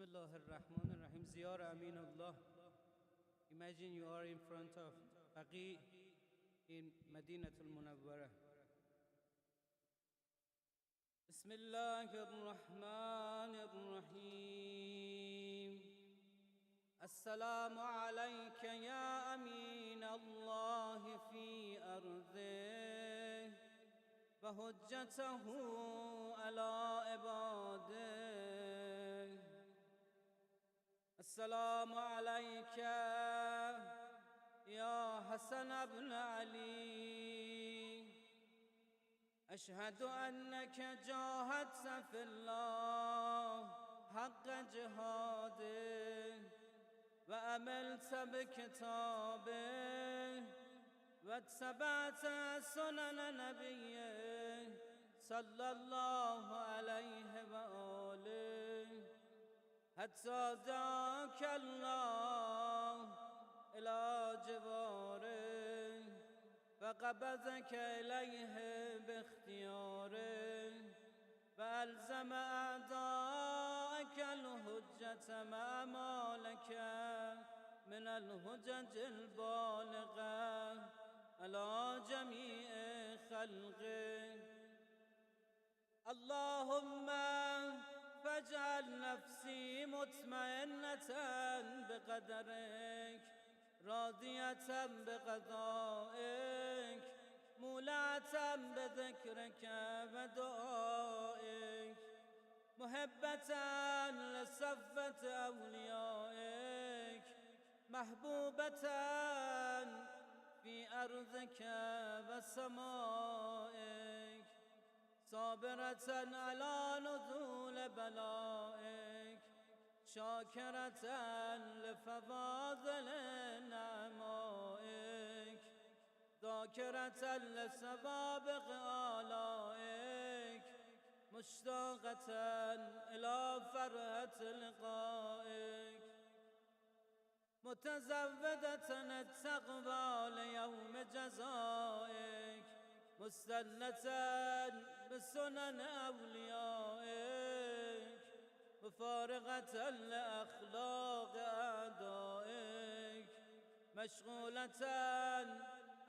Bismillah ar-Rahman ar-Rahim. Ziarat Amin Allah. Imagine you are in front of Baqi in Madinatul Munawwarah. Bismillah ar-Rahman ar-Rahim. Assalamu alayka ya Amin Allah fi ardih wa hujjatahu ala ibadih. Assalamu alayka ya Hasan ibn Ali. Ashhadu annaka jahadta fillah haqqa jihadih وأملت بكتابه واتبعت سنن نبيه صلى الله عليه وآله حتى دعاك الله إلى جواره فقبضك إليه باختياره فألزم أعداءك الهجة مع ما لك من الهجج البالغة على جميع خلقه. اللهم فاجعل نفسي مطمئنة بقدرك راضية بقضائك مولعة بذكرك ودعائك محبة لصفة أوليائك محبوبة في أرضك وسمائك صابرة على نزول بلائك شاكرة لفضائل نعمائك ذاكرة لسوابق آلائك مشتاقة إلى فرحة لقائك متزودة التقوى ليوم جزائك مستنة بسنن أوليائك مفارقة لأخلاق أعدائك مشغولة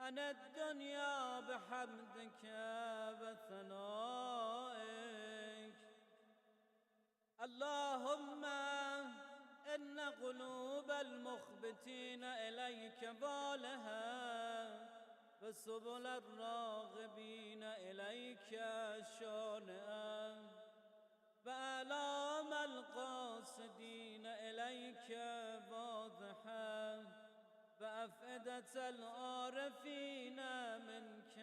عن الدنيا بحمدك وثنائك. اللهم إن قلوب المخبتين إليك بالها وسبل الراغبين إليك شانئا وآلام القاصدين إليك واضحا وأفئدة العارفين منك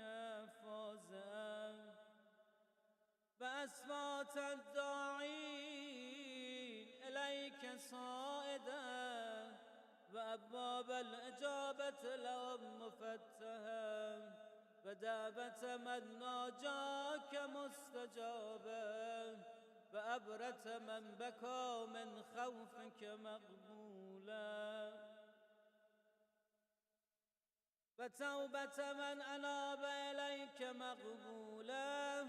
فازعا وأصوات الداعين إليك صائدا وأبواب الإجابة لهم مفتحا ودعوة من ناجاك مستجابا وأبرة من بكى من خوفك مقبولا وتوبة من أناب إليك مقبولا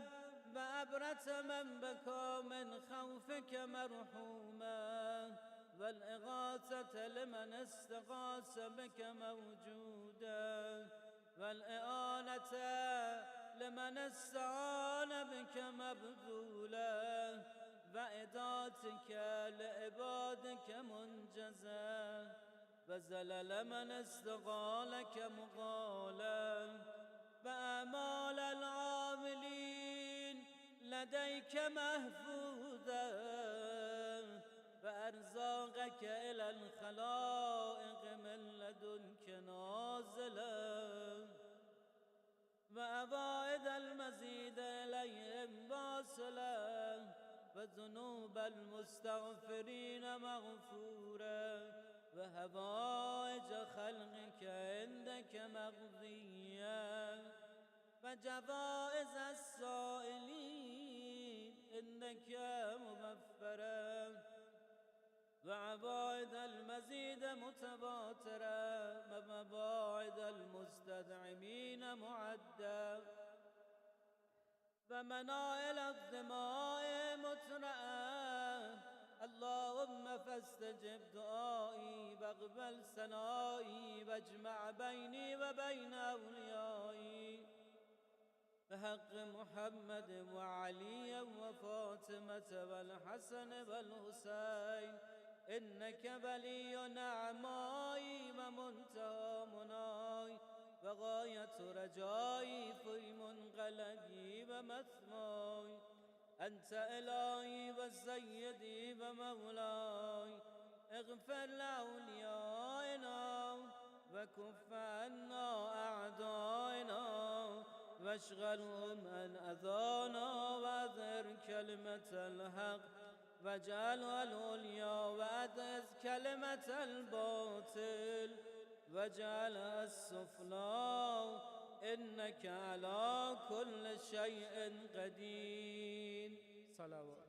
وأبرة من بكى من خوفك مرحوما والإغاثة لمن استغاث بك موجودا والإعانة لمن استعان بك مبذولا وإداتك لعبادك منجزا وزلل من استغالك مغالا وآمال العاملين لديك محفوظا وأرزاقك إلى الخلائق من لدنك نازلا وأوائد المزيد إليهم واصلا وذنوب المستغفرين مغفورا وهوائج خلقك عندك مقضيا وجوائز السائلين عندك مغفرا وعوائد المزيد متواترا ومواعد المستدعمين معدا ومنائل الدماء مترأة اللهم فاستجب دعائي واقبل ثنائي واجمع بيني وبين أوليائي بحق محمد وعلي وفاطمة والحسن والحسين إنك ولي نعمائي ومنتهى مناي وغاية رجائي في منقلبي ومثواي أنت إلهي وسيدي ومولاي اغفر لأوليائنا وكف عنا أعدائنا واشغلهم عن أذانا وأظهر كلمة الحق واجعلها العليا وأعز كلمة الباطل واجعلها السفلى إنك على كل شيء قدير. صلوات.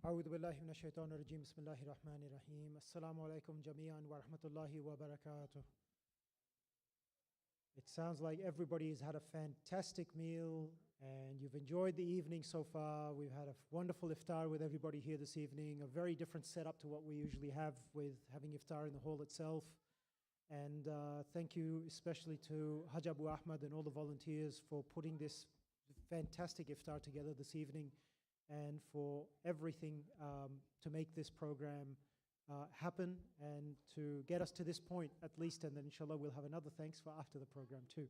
أعوذ بالله من الشيطان الرجيم بسم الله الرحمن الرحيم السلام عليكم جميعا ورحمة الله وبركاته. It sounds like everybody's had a fantastic meal and you've enjoyed the evening so far. We've had a wonderful iftar with everybody here this evening, a very different setup to what we usually have with having iftar in the hall itself. And thank you especially to Haj Abu Ahmad and all the volunteers for putting this fantastic iftar together this evening and for everything to make this program happen and to get us to this point at least, and then inshallah we'll have another thanks for after the program too.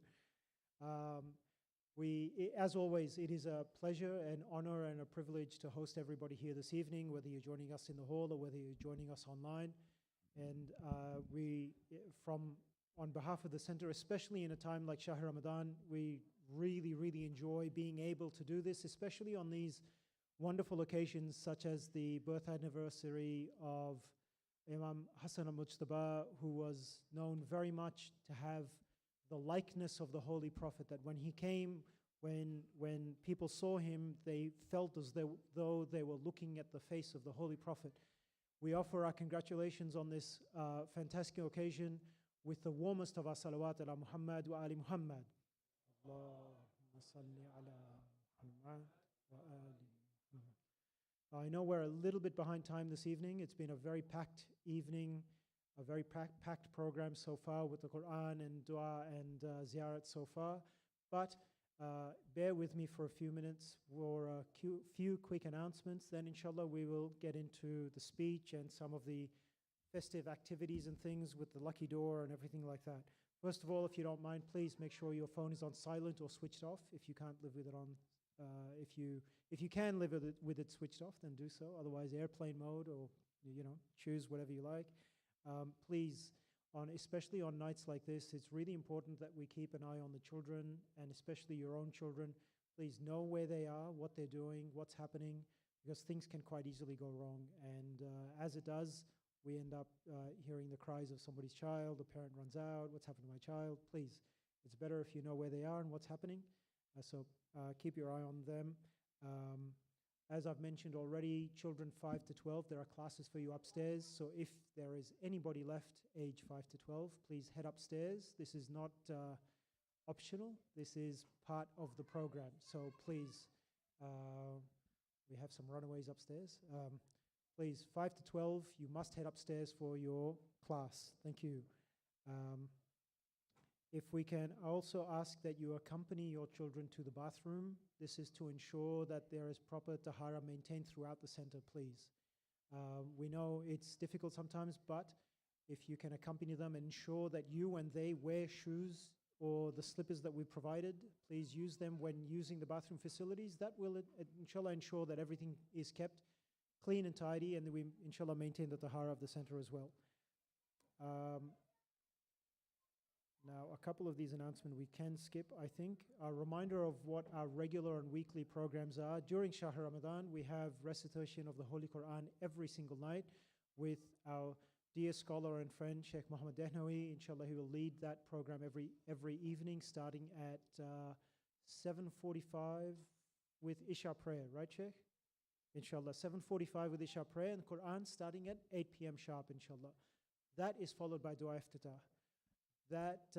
As always, it is a pleasure and honor and a privilege to host everybody here this evening, whether you're joining us in the hall or whether you're joining us online. And on behalf of the center, especially in a time like Shahr Ramadan, we really enjoy being able to do this, especially on these wonderful occasions such as the birth anniversary of Imam Hasan alMujtaba, who was known very much to have the likeness of the Holy Prophet, that when he came, when people saw him, they felt as though they were looking at the face of the Holy Prophet. We offer our congratulations on this fantastic occasion with the warmest of our salawat ala Muhammad wa ali Muhammad. Allahumma salli ala Muhammad wa ali. I know we're a little bit behind time this evening. It's been a very packed evening, a very packed program so far with the Quran and Dua and Ziarat so far. But bear with me for a few minutes for a few quick announcements. Then inshallah we will get into the speech and some of the festive activities and things with the lucky door and everything like that. First of all, if you don't mind, please make sure your phone is on silent or switched off. If you can't live with it on if you can live with it switched off, then do so. Otherwise, airplane mode, or choose whatever you like. Please, especially on nights like this, it's really important that we keep an eye on the children, and especially your own children. Please know where they are, what they're doing, what's happening, because things can quite easily go wrong. And as it does, we end up hearing the cries of somebody's child. The parent runs out. What's happened to my child? Please, it's better if you know where they are and what's happening. So keep your eye on them. As I've mentioned already, children 5 to 12, there are classes for you upstairs. So if there is anybody left age 5 to 12, please head upstairs. This is not optional. This is part of the program. So please, we have some runaways upstairs. Please, 5 to 12, you must head upstairs for your class. Thank you. If we can also ask that you accompany your children to the bathroom. This is to ensure that there is proper tahara maintained throughout the center, please. We know it's difficult sometimes, but if you can accompany them and ensure that you and they wear shoes or the slippers that we provided, please use them when using the bathroom facilities. That will, inshallah, ensure that everything is kept clean and tidy, and that we, inshallah, maintain the tahara of the center as well. Now, a couple of these announcements we can skip, I think. A reminder of what our regular and weekly programs are. During Shahr Ramadan, we have recitation of the Holy Quran every single night with our dear scholar and friend, Sheikh Mohammed Dehnavi. Inshallah, he will lead that program every evening, starting at 7:45 with Isha prayer, right, Sheikh? Inshallah, 7:45 with Isha prayer, and Quran starting at 8 p.m. sharp, inshallah. That is followed by Dua Iftitah. That,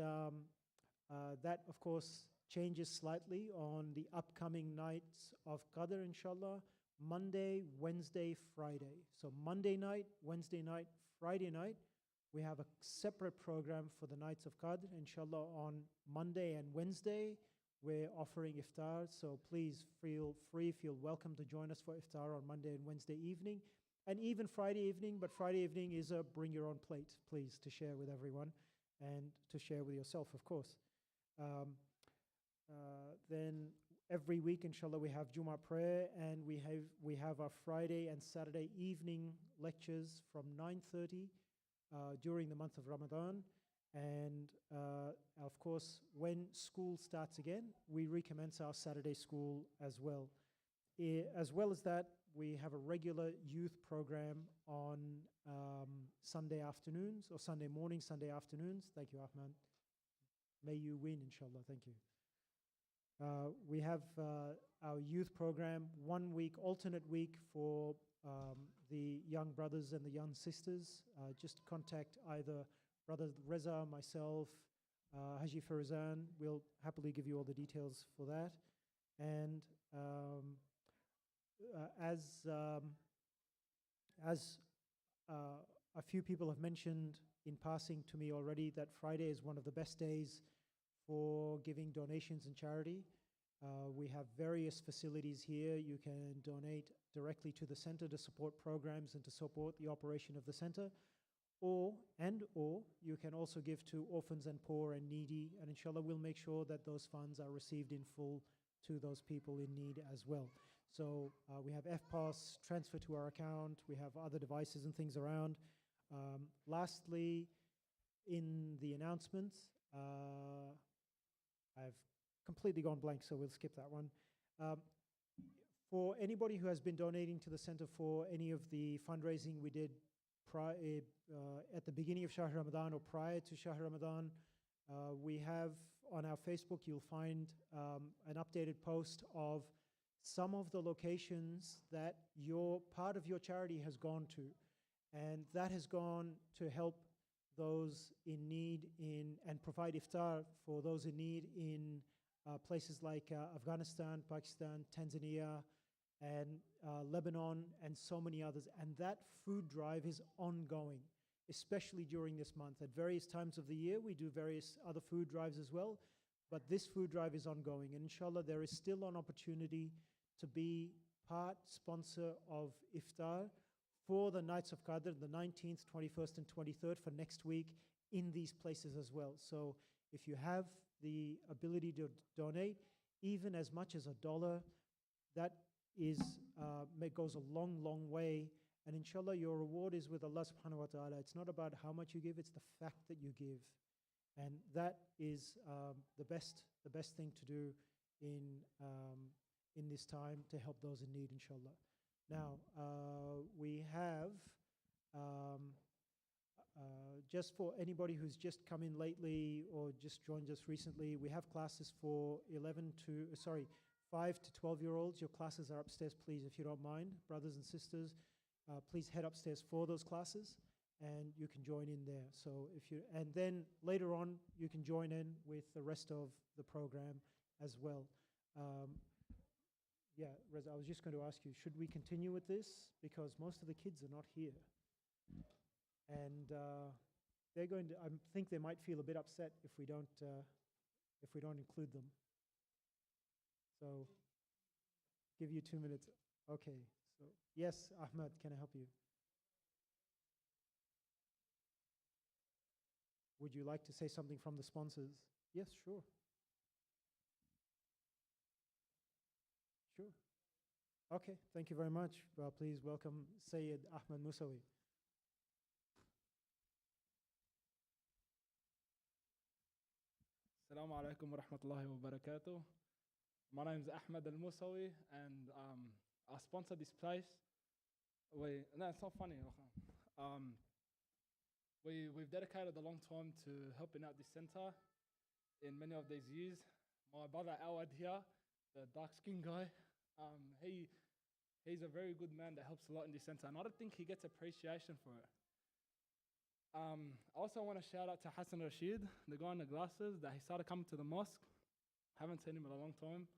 of course, changes slightly on the upcoming nights of Qadr, inshallah. Monday, Wednesday, Friday. So Monday night, Wednesday night, Friday night, we have a separate program for the nights of Qadr. Inshallah, on Monday and Wednesday, we're offering iftar. So please feel welcome to join us for iftar on Monday and Wednesday evening. And even Friday evening, but Friday evening is a bring your own plate, please, to share with everyone. And to share with yourself, of course. Then every week, inshallah, we have Jummah prayer, and we have our Friday and Saturday evening lectures from 9:30 during the month of Ramadan. And of course, when school starts again, we recommence our Saturday school as well. As well as that, we have a regular youth program on Sunday afternoons, or Sunday mornings, Sunday afternoons. Thank you, Ahmad. May you win, inshallah. Thank you. We have our youth program 1 week, alternate week for the young brothers and the young sisters. Just contact either Brother Reza, myself, Haji Farazan. We'll happily give you all the details for that. And as a few people have mentioned in passing to me already, that Friday is one of the best days for giving donations and charity. We have various facilities here. You can donate directly to the center to support programs and to support the operation of the center, or you can also give to orphans and poor and needy, and inshallah we'll make sure that those funds are received in full to those people in need as well. So we have FPOS transfer to our account. We have other devices and things around. Lastly, in the announcements, I've completely gone blank, so we'll skip that one. For anybody who has been donating to the center for any of the fundraising we did at the beginning of Shahr Ramadan or prior to Shahr Ramadan, we have on our Facebook, you'll find an updated post of some of the locations that part of your charity has gone to. And that has gone to help those in need and provide iftar for those in need in places like Afghanistan, Pakistan, Tanzania, and Lebanon, and so many others. And that food drive is ongoing, especially during this month. At various times of the year, we do various other food drives as well, but this food drive is ongoing. And inshallah, there is still an opportunity to be part sponsor of iftar for the nights of Qadr, the 19th, 21st, and 23rd for next week in these places as well. So if you have the ability to donate, even as much as $1, that goes a long, long way. And inshallah, your reward is with Allah subhanahu wa ta'ala. It's not about how much you give, it's the fact that you give. And that is the best thing to do in this time to help those in need, inshallah. Now, we have, just for anybody who's just come in lately or just joined us recently, we have classes for 5 to 12-year-olds. Your classes are upstairs, please, if you don't mind. Brothers and sisters, please head upstairs for those classes, and you can join in there. So and then later on, you can join in with the rest of the program as well. Yeah, Reza, I was just going to ask you, should we continue with this? Because most of the kids are not here. And they're going to, I think they might feel a bit upset if we don't include them. So, give you 2 minutes. Okay, so, yes, Ahmed, can I help you? Would you like to say something from the sponsors? Yes, sure. Sure. Okay, thank you very much. Please welcome Sayyid Ahmed Musawi. Assalamu alaikum wa rahmatullahi wa barakatuh. My name is Ahmed al-Musawi, and I sponsor this place. No, it's not funny. We've dedicated a long time to helping out this center in many of these years. My brother Awad here, the dark-skinned guy, he's a very good man that helps a lot in this center, and I don't think he gets appreciation for it. I also want to shout out to Anasheed, the guy in the glasses, that he started coming to the mosque. Haven't seen him in a long time.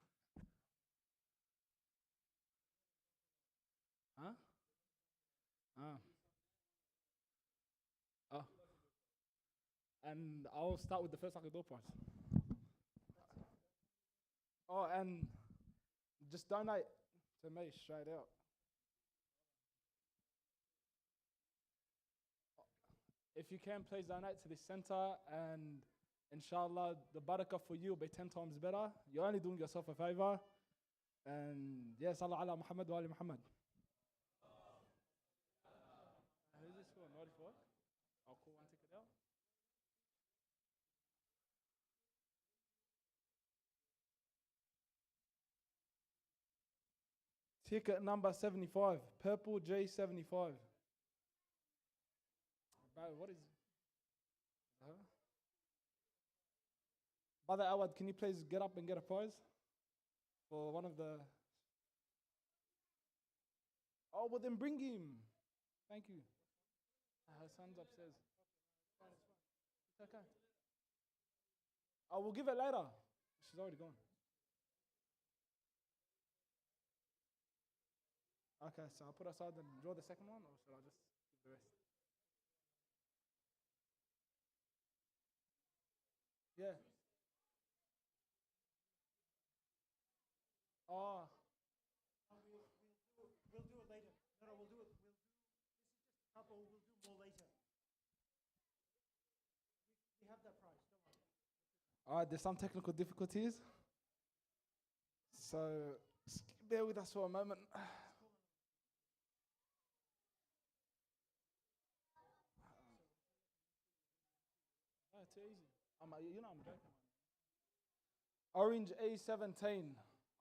Huh? Oh. And I'll start with the first door prize. Oh, and just donate to me straight out. If you can, please donate to this center, and inshallah, the barakah for you will be 10 times better. You're only doing yourself a favor. And yes, Allah ala Muhammad wa ali Muhammad. Who's this for? 94? I'll call one ticket out. Ticket number 75, purple G75. What is it? Brother Awad, can you please get up and get a prize for one of the... Oh, well then bring him. Thank you. Her son's upstairs. It's okay. I will give it later. She's already gone. Okay, so I'll put aside and draw the second one, or should I just give the rest? Yeah. Oh. We'll do it later. No, we'll do it. This is just a couple. We'll do more later. We have that price. Don't worry. All right, there's some technical difficulties. So bear with us for a moment. Too easy. You know I'm joking. Orange A17.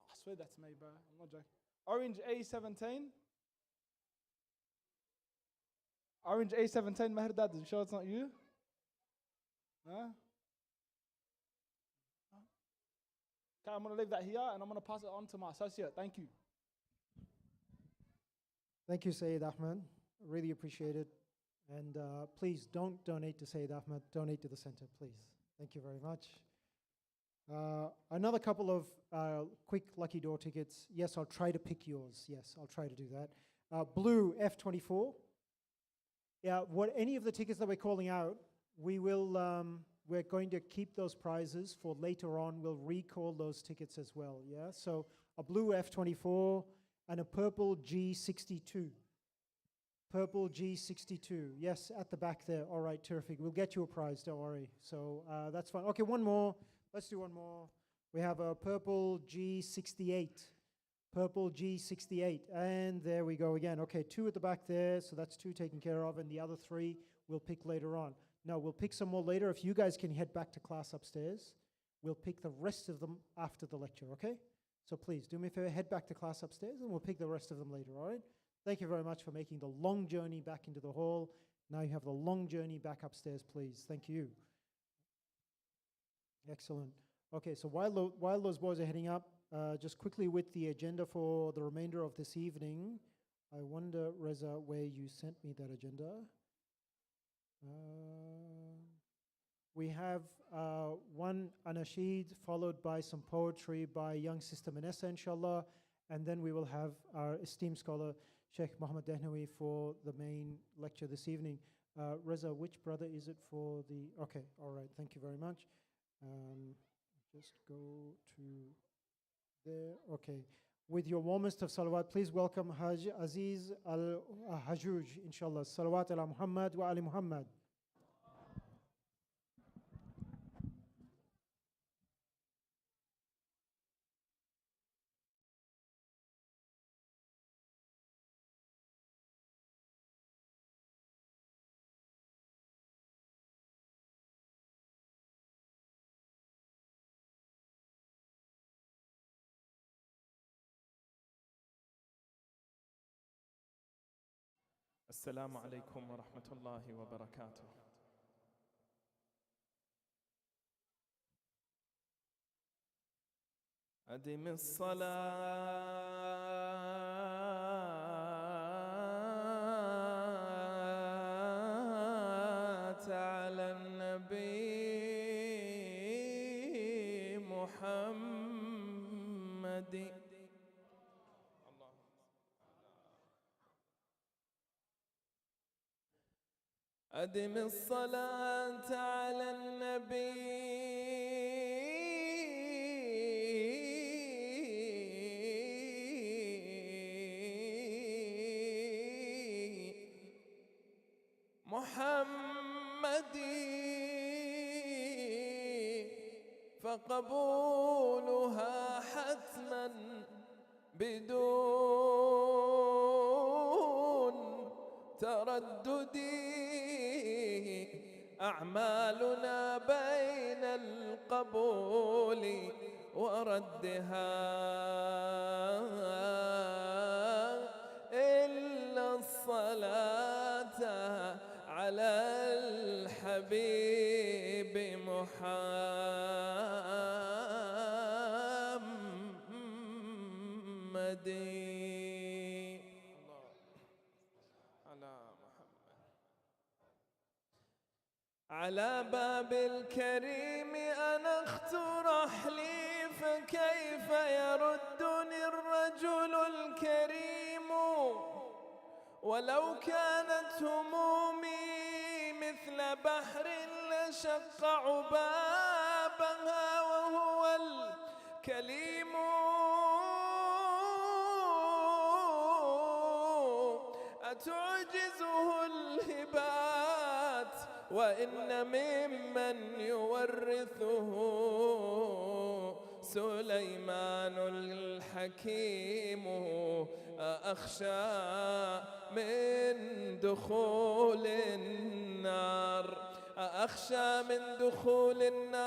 I swear that's me, bro. I'm not joking. Orange A17. Orange A17, Mahrdad. You sure it's not you? No? Okay, I'm going to leave that here and I'm going to pass it on to my associate. Thank you. Thank you, Sayyid Ahmed. Really appreciate it. And please don't donate to Sayyid Ahmed, donate to the center, please. Thank you very much. Another couple of quick lucky draw tickets. Yes, I'll try to pick yours. Yes, I'll try to do that. Blue F24. Yeah, any of the tickets that we're calling out, we're going to keep those prizes for later on. We'll recall those tickets as well, yeah? So a blue F24 and a purple G62. Purple G62, yes, at the back there. All right, terrific. We'll get you a prize, don't worry. So that's fine. Okay, one more. Let's do one more. We have a purple G68. Purple G68. And there we go again. Okay, 2 at the back there, so that's 2 taken care of, and the other 3 we'll pick later on. No, we'll pick some more later. If you guys can head back to class upstairs, we'll pick the rest of them after the lecture, okay? So please, do me a favor, head back to class upstairs, and we'll pick the rest of them later, all right? Thank you very much for making the long journey back into the hall. Now you have the long journey back upstairs, please. Thank you. Excellent. Okay, so while those boys are heading up, just quickly with the agenda for the remainder of this evening, I wonder, Reza, where you sent me that agenda. We have one Anasheed, followed by some poetry by young sister Manessa, inshallah, and then we will have our esteemed scholar, Sheikh Mohammed Dehnavi, for the main lecture this evening. Reza, which brother is it for the... Okay, all right, thank you very much. Just go to there. Okay. With your warmest of salawat, please welcome Haj Aziz Al-Hajuj, inshallah. Salawat ala Muhammad wa ali Muhammad. السلام عليكم ورحمة الله وبركاته. أدم الصلاة على النبي محمد. أدم الصلاة على النبي محمد فقبولها حتما بدون تردد. أعمالنا بين القبول وردها إلا الصلاة على الحبيب محمد. على باب الكريم أنخت رحلي فكيف يردني الرجل الكريم ولو كانت همومي مثل بحر لشق عبابها وهو الكليم. أتعجزه الهبات وإن ممن يورثه سليمان الحكيم. أخشى من دخول النار أخشى من دخول النار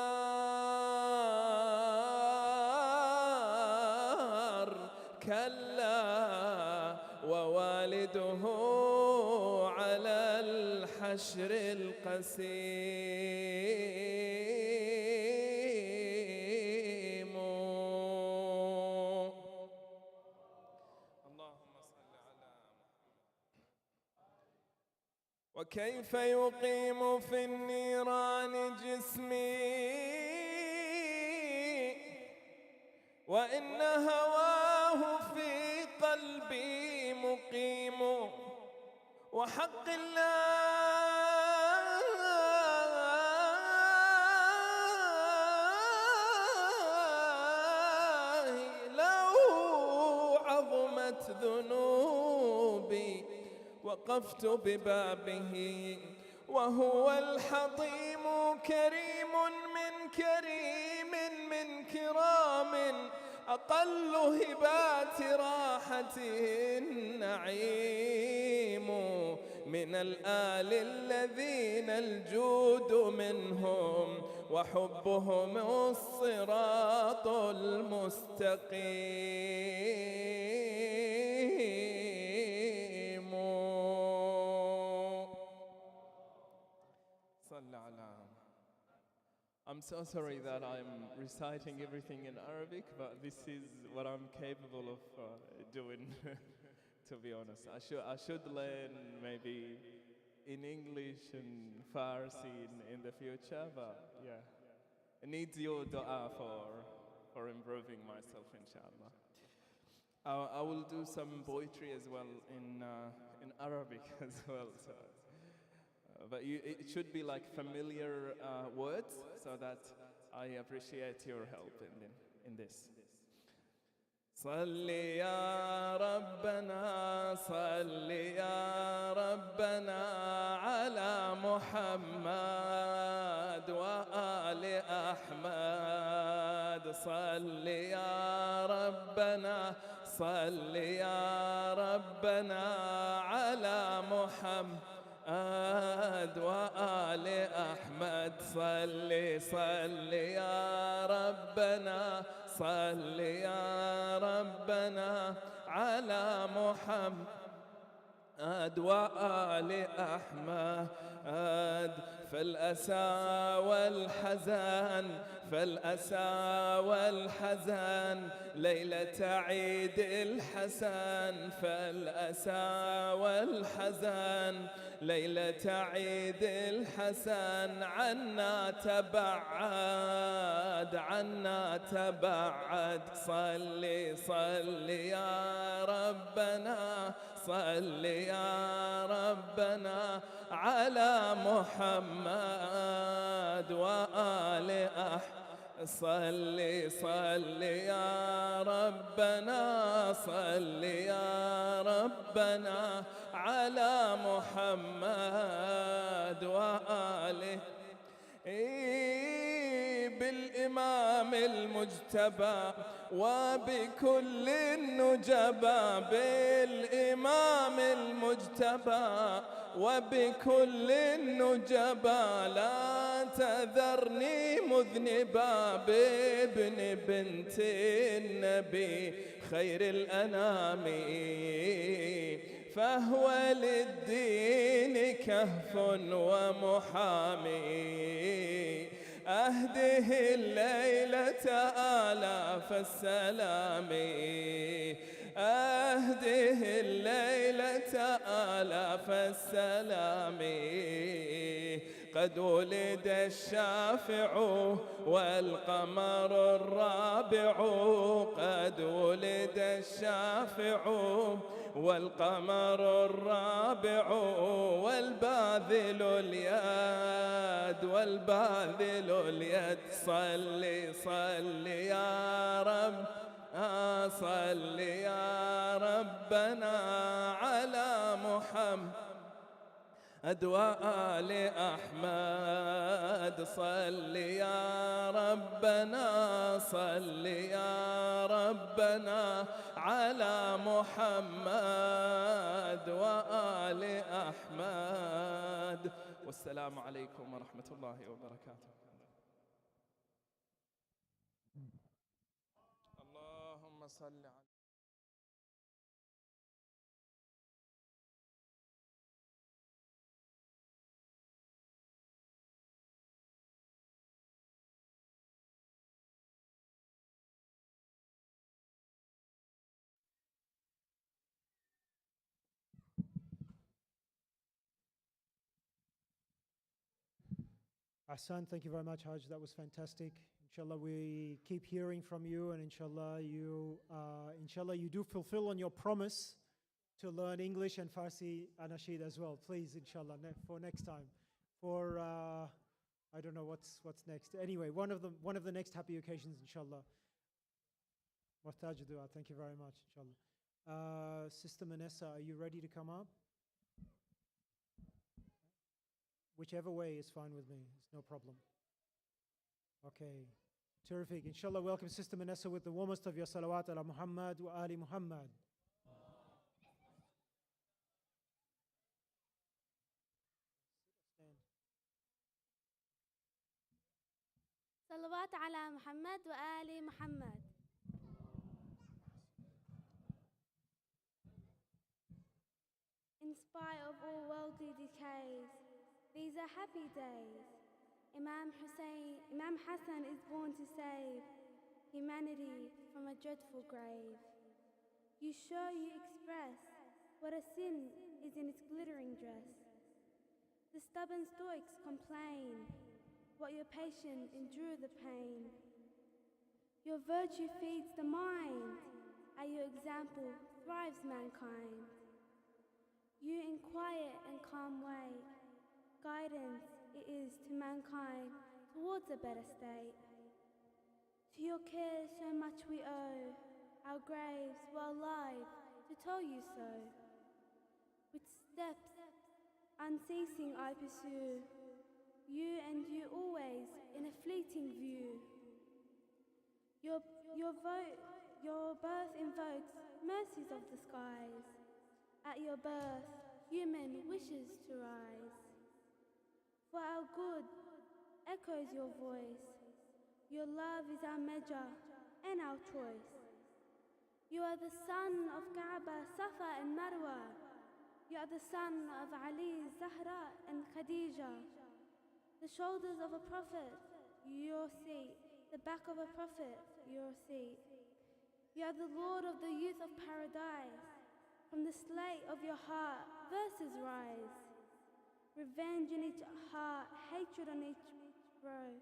كلا ووالده على الحشر القسيم. اللهم صل على محمد. وكيف يقيم في النيران جسمي وإن هواه في قلبي مقيم. وحق الله لو عظمت ذنوبي وقفت ببابه وهو الحطيم. كريم من كريم من كرام أقل هبات راحته النعيم. من الآل الذين الجود منهم وحبهم الصراط المستقيم. صلى على. I'm so sorry that I'm reciting everything in Arabic, but this is what I'm capable of doing, to be honest. I should learn maybe in English and Farsi in the future, but yeah. It needs your dua for improving myself, inshallah. I will do some poetry as well in Arabic as well. So. But it should be like familiar words so that I appreciate your help in this. صل يا ربنا صل يا ربنا على محمد وآل أحمد صل يا ربنا صل يا ربنا على محمد وآل أحمد صل صل يا ربنا صل يا ربنا على محمد وآل أحمد فالأسى والحزن ليلة عيد الحسن فالأسى والحزن ليلة عيد الحسن عنا تبعد صل صل يا ربنا صل يا ربنا على محمد وآل أحمد صل صل يا ربنا صل يا ربنا على محمد وآله بالإمام المجتبى وبكل النجبى بالإمام المجتبى وبكل النجبى لا تذرني مذنبا بابن بنت النبي خير الأنام فهو للدين كهف ومحامي أهده الليلة آلاف السلام أهده الليلة آلاف السلام قد ولد الشافع والقمر الرابع قد ولد الشافع والقمر الرابع والباذل اليد صل صل يا رب صل يا ربنا على محمد وآل أحمد صل يا ربنا صل يا ربنا على محمد وآل أحمد والسلام عليكم ورحمة الله وبركاته. اللهم صل على Ahsan, thank you very much, Hajj. That was fantastic. Inshallah, we keep hearing from you, and inshallah, you do fulfill on your promise to learn English and Farsi Anasheed as well. Please, inshallah, for next time. For I don't know what's next. Anyway, one of the next happy occasions, inshallah. Muhtaj dua. Thank you very much, inshallah. Sister Manessa, are you ready to come up? Whichever way is fine with me. It's no problem. Okay. Terrific. Inshallah, welcome Sister Manessa with the warmest of your salawat ala Muhammad wa ali Muhammad. صلوات على محمد وآل محمد. In spite of all worldly decays, these are happy days. Imam Hasan is born to save humanity from a dreadful grave. You express what a sin is in its glittering dress. The stubborn stoics complain, but your patient endure the pain. Your virtue feeds the mind, at your example thrives mankind. You in quiet and calm way guidance it is to mankind towards a better state. To your care so much we owe, our graves well live to tell you so. With steps unceasing I pursue, you and you always in a fleeting view. Your birth invokes mercies of the skies. At your birth, human wishes to rise. For our good echoes your voice. Your love is our measure and our choice. You are the son of Kaaba, Safa and Marwa. You are the son of Ali, Zahra and Khadija. The shoulders of a prophet, your seat. The back of a prophet, your seat. You are the Lord of the youth of paradise. From the slate of your heart, verses rise. Revenge in each heart, hatred on each row.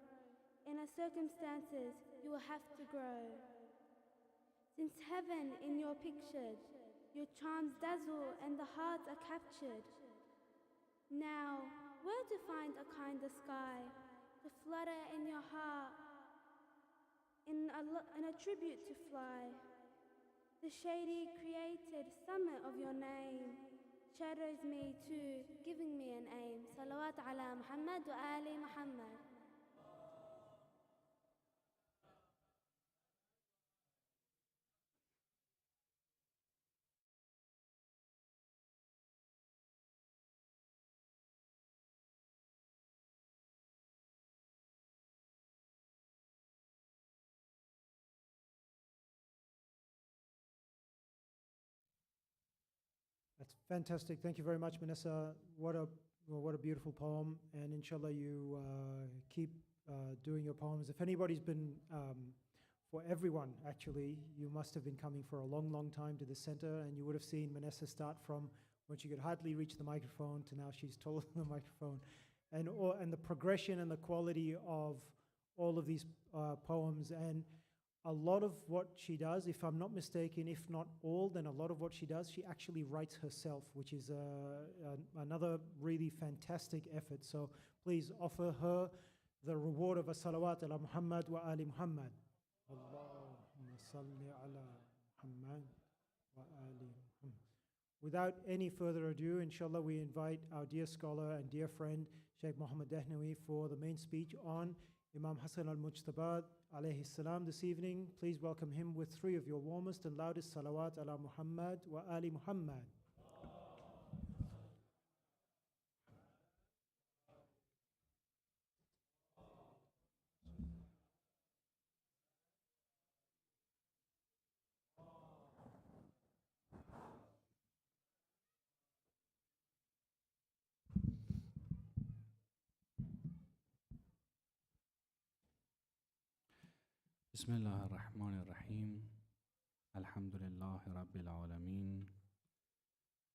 In our circumstances, you will have to grow. Since heaven in your pictured, your charms dazzle and the hearts are captured. Now, where to find a kinder sky to flutter in your heart, in a tribute to fly? The shady created summit of your name shadows me too, giving me an aim. Salawat ala Muhammad wa ali Muhammad. That's fantastic. Thank you very much, Manessa. What a beautiful poem. And inshallah, you keep doing your poems. If anybody's been, for everyone actually, you must have been coming for a long, long time to the center, and you would have seen Manessa start from when she could hardly reach the microphone to now she's taller than the microphone. And the progression and the quality of all of these poems. And a lot of what she does, if I'm not mistaken, if not all, then a lot of what she does, she actually writes herself, which is another really fantastic effort. So please offer her the reward of a salawat ala Muhammad wa ali Muhammad. Allahumma salli ala Muhammad wa ali Muhammad. Without any further ado, inshallah, we invite our dear scholar and dear friend, Sheikh Mohammed Dehnavi, for the main speech on Imam Hasan alMujtaba alayhi salam this evening. Please welcome him with three of your warmest and loudest salawat ala Muhammad wa ali Muhammad. بسم الله الرحمن الرحيم الحمد لله رب العالمين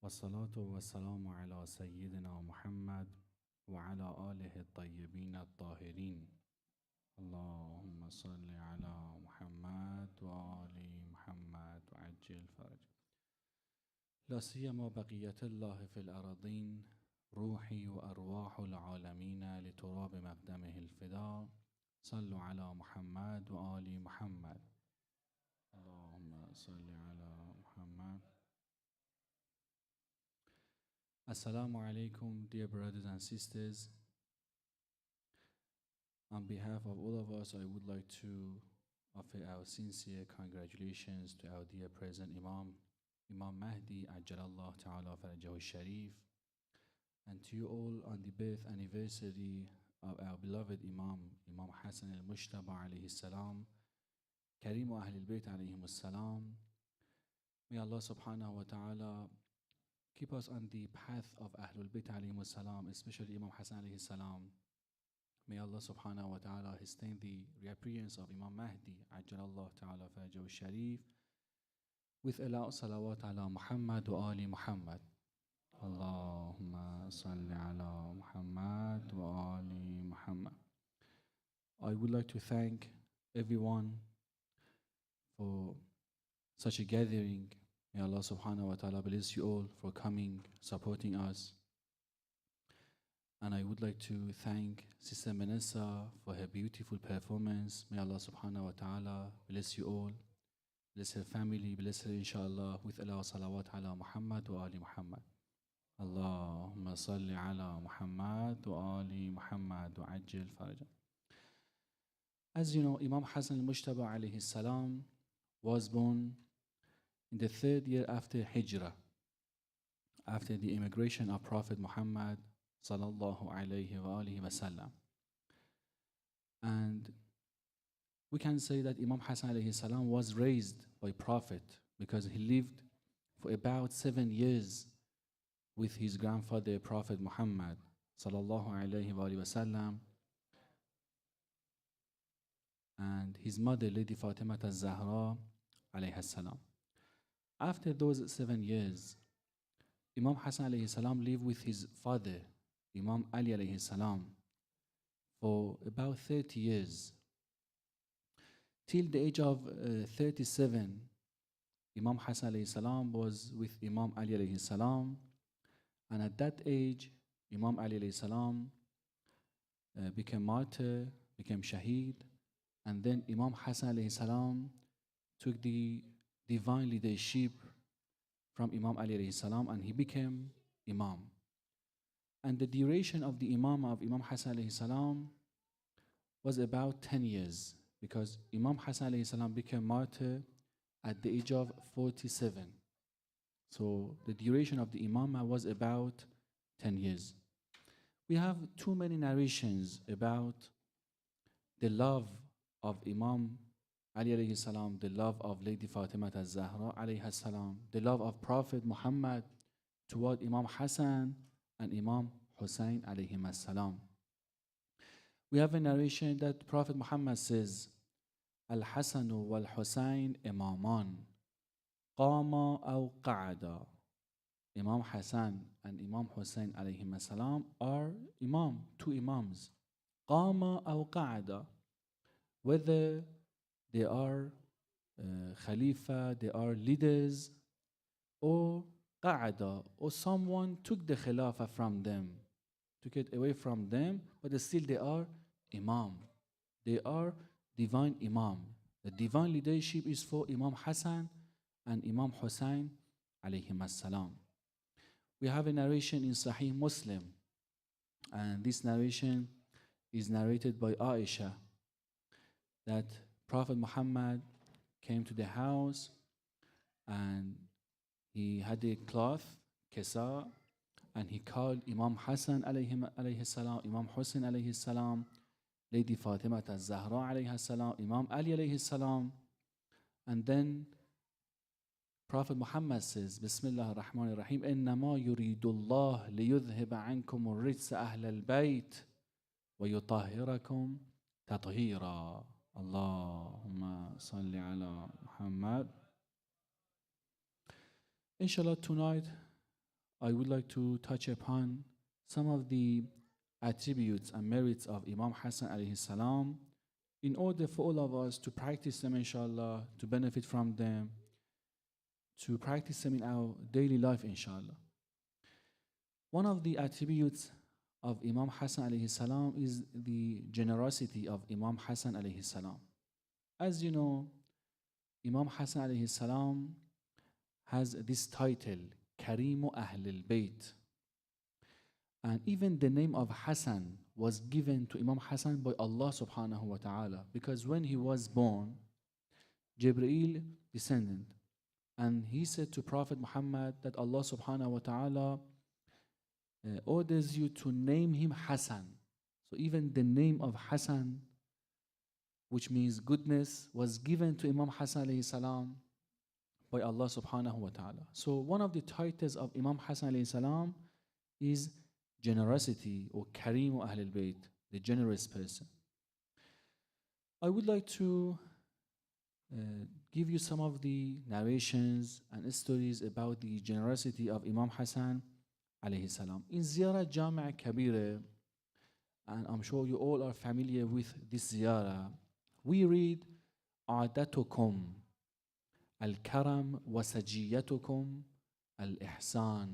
والصلاة والسلام على سيدنا محمد وعلى آله الطيبين الطاهرين اللهم صل على محمد وآل محمد وعجل فرج لا سيما بقية الله في الأراضين روحي وأرواح العالمين لتراب مقدمه الفداء صلوا على محمد وآل محمد اللهم صل على محمد. Assalamu alaikum, dear brothers and sisters. On behalf of all of us, I would like to offer our sincere congratulations to our dear present Imam Mahdi Ajjalallah Ta'ala Farajahu Sharif, and to you all on the birth anniversary of our beloved Imam Hasan alMujtaba alayhi salam, Kareem wa Ahlul Bayt alayhim salam. May Allah subhanahu wa ta'ala keep us on the path of Ahlul Bayt alayhim salam, especially Imam Hasan alayhi salam. May Allah subhanahu wa ta'ala hasten the reappearance of Imam Mahdi Ajjalallah Ta'ala Farajahu Sharif with a loud salawat ala Muhammad wa ali Muhammad. Allahumma salli ala Muhammad wa ali Muhammad. I would like to thank everyone for such a gathering. May Allah subhanahu wa ta'ala bless you all for coming, supporting us. And I would like to thank Sister Manessa for her beautiful performance. May Allah subhanahu wa ta'ala bless you all. Bless her family, bless her inshallah with Allah salawat ala Muhammad wa ali Muhammad. Allahumma salli ala Muhammad wa ali Muhammad wa ajil faraja. As you know, Imam Hasan alMujtaba alayhi salam was born in the 3rd year after Hijrah, after the immigration of Prophet Muhammad sallallahu alayhi wa alihi wasallam. And we can say that Imam Hasan alayhi salam was raised by Prophet because he lived for about 7 years with his grandfather Prophet Muhammad sallallahu alayhi wa alihi wasallam, and his mother Lady Fatima al-Zahra alayha salam. After those 7 years, Imam Hasan alayhi salam lived with his father Imam Ali alayhi salam for about 30 years. Till the age of 37, Imam Hasan alayhi salam was with Imam Ali alayhi salam, and at that age, Imam Ali alayhi salam became martyr, became shaheed, and then Imam Hasan alayhi salam took the divine leadership from Imam Ali alayhi salam, and he became Imam. And the duration of the Imam of Imam Hasan alayhi salam was about 10 years, because Imam Hasan alayhi salam became martyr at the age of 47. So the duration of the Imamah was about 10 years. We have too many narrations about the love of Imam Ali alayhi salam, the love of Lady Fatima al-Zahra alayhi salam, the love of Prophet Muhammad toward Imam Hassan and Imam Hussein alayhi salam. We have a narration that Prophet Muhammad says, Al-Hasan wal-Hussein imaman, qama aw qa'ada. Imam Hassan and Imam Hussein alayhi salam are imam, two imams. Qama aw qa'ada. Whether they are khalifa, they are leaders, or qa'ada, or someone took the khilafah from them, took it away from them, but still they are imam. They are divine imam. The divine leadership is for Imam Hassan and Imam Hussein alayhim as-salam. We have a narration in Sahih Muslim, and this narration is narrated by Aisha, that Prophet Muhammad came to the house and he had a cloth, kesa, and he called Imam Hassan alayhi salam, Imam Hussein alayhi salam, Lady Fatima al-Zahra alayhi salam, Imam Ali alayhi salam, and then Prophet Muhammad says, Bismillah ar-Rahman ar-Rahim, إِنَّمَا يُرِيدُ اللَّهُ لِيُذْهِبَ عَنْكُمُ الرِّجْسَ أَهْلَ الْبَيْتِ وَيُطَهِّرَكُمْ تَطْهِيرًا. Allahumma salli ala Muhammad. Inshallah, tonight I would like to touch upon some of the attributes and merits of Imam Hassan alayhi salam in order for all of us to practice them, inshallah, to benefit from them, to practice them in our daily life, inshallah. One of the attributes of Imam Hassan alayhi salam is the generosity of Imam Hassan alayhi salam. As you know, Imam Hassan alayhi salam has this title, Karimu Ahlul Bayt. And even the name of Hassan was given to Imam Hassan by Allah subhanahu wa ta'ala, because when he was born, Jibreel descended and he said to Prophet Muhammad that Allah subhanahu wa ta'ala orders you to name him Hassan. So even the name of Hassan, which means goodness, was given to Imam Hassan alayhi salam by Allah subhanahu wa ta'ala. So one of the titles of Imam Hassan alayhi salam is generosity, or Kareem Ahlul Bayt, the generous person. I would like to give you some of the narrations and stories about the generosity of Imam Hassan alayhi salam. In Ziarat Jami' Kabira, and I'm sure you all are familiar with this ziyarah, we read عادتكم الكرم وسجيتكم الإحسان,